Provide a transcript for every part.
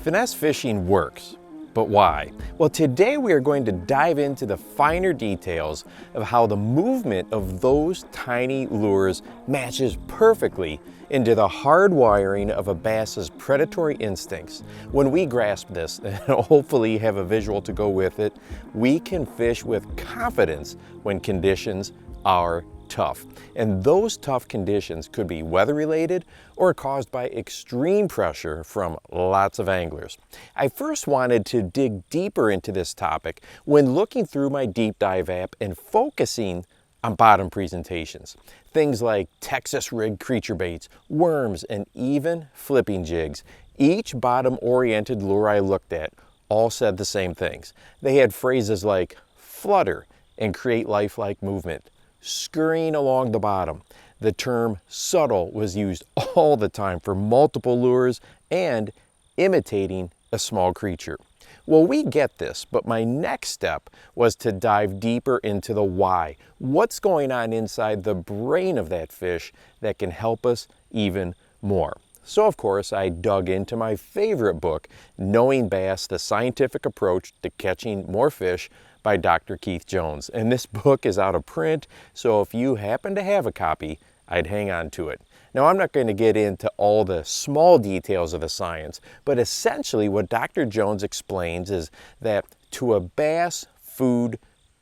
Finesse fishing works, but why? Well, today we are going to dive into the finer details of how the movement of those tiny lures matches perfectly into the hard wiring of a bass's predatory instincts. When we grasp this, and hopefully have a visual to go with it, we can fish with confidence when conditions are tough. And those tough conditions could be weather related or caused by extreme pressure from lots of anglers. I first wanted to dig deeper into this topic when looking through my deep dive app and focusing on bottom presentations. Things like Texas rig creature baits, worms, and even flipping jigs. Each bottom oriented lure I looked at all said the same things. They had phrases like flutter and create lifelike movement, scurrying along the bottom. The term subtle was used all the time for multiple lures and imitating a small creature. Well, we get this, but my next step was to dive deeper into the why. What's going on inside the brain of that fish that can help us even more? So, of course, I dug into my favorite book, Knowing Bass, The Scientific Approach to Catching More Fish by Dr. Keith Jones. And this book is out of print, so if you happen to have a copy, I'd hang on to it. Now, I'm not going to get into all the small details of the science, but essentially what Dr. Jones explains is that to a bass, food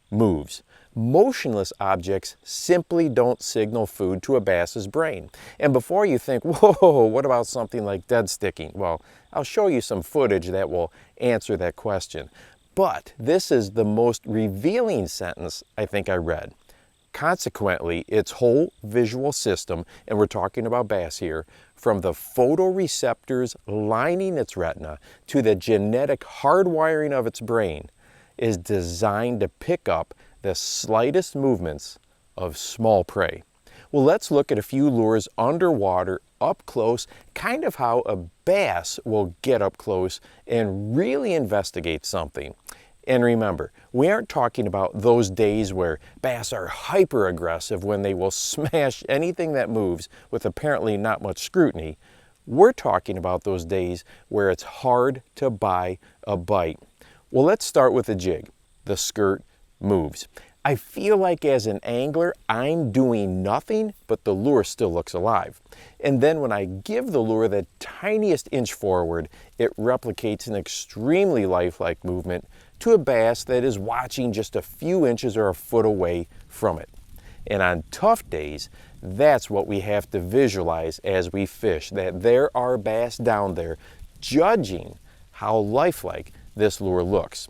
moves. Motionless objects simply don't signal food to a bass's brain. And before you think, whoa, what about something like dead sticking? Well, I'll show you some footage that will answer that question. But this is the most revealing sentence I think I read. Consequently, its whole visual system, and we're talking about bass here, from the photoreceptors lining its retina to the genetic hardwiring of its brain, is designed to pick up the slightest movements of small prey. Well, let's look at a few lures underwater, up close, kind of how a bass will get up close and really investigate something. And remember, we aren't talking about those days where bass are hyper aggressive when they will smash anything that moves with apparently not much scrutiny. We're talking about those days where it's hard to buy a bite. Well, let's start with the jig. The skirt moves. I feel like as an angler, I'm doing nothing, but the lure still looks alive. And then when I give the lure the tiniest inch forward, it replicates an extremely lifelike movement to a bass that is watching just a few inches or a foot away from it. And on tough days, that's what we have to visualize as we fish, that there are bass down there judging how lifelike this lure looks.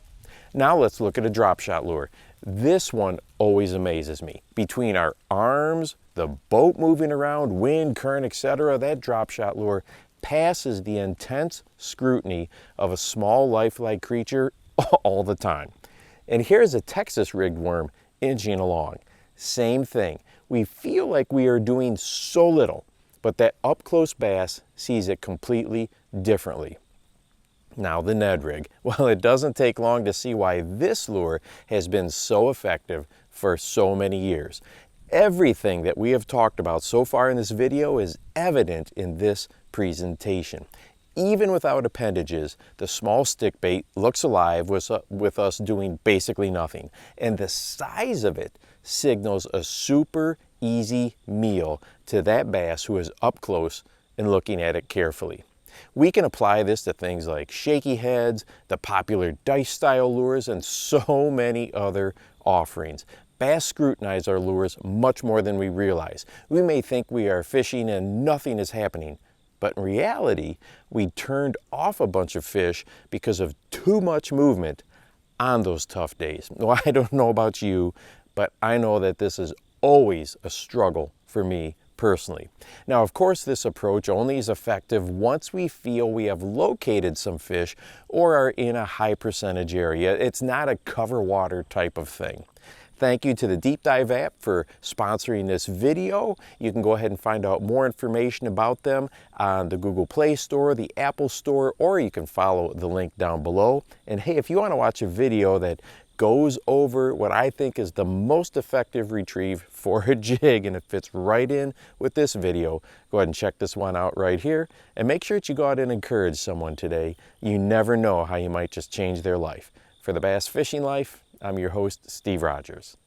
Now let's look at a drop shot lure. This one always amazes me. Between our arms, the boat moving around, wind, current, etc., that drop shot lure passes the intense scrutiny of a small lifelike creature all the time. And here's a Texas rigged worm inching along. Same thing. We feel like we are doing so little, but that up close bass sees it completely differently. Now the Ned rig. Well, it doesn't take long to see why this lure has been so effective for so many years. Everything that we have talked about so far in this video is evident in this presentation. Even without appendages, the small stick bait looks alive with us doing basically nothing. And the size of it signals a super easy meal to that bass who is up close and looking at it carefully. We can apply this to things like shaky heads, the popular dice style lures, and so many other offerings. Bass scrutinize our lures much more than we realize. We may think we are fishing and nothing is happening, but in reality, we turned off a bunch of fish because of too much movement on those tough days. Well, I don't know about you, but I know that this is always a struggle for me personally. Now, of course, this approach only is effective once we feel we have located some fish or are in a high percentage area. It's not a cover water type of thing. Thank you to the Deep Dive app for sponsoring this video. You can go ahead and find out more information about them on the Google Play Store, the Apple Store, or you can follow the link down below. And hey, if you want to watch a video that goes over what I think is the most effective retrieve for a jig, and it fits right in with this video. Go ahead and check this one out right here, and make sure that you go out and encourage someone today. You never know how you might just change their life. For the Bass Fishing Life, I'm your host, Steve Rogers.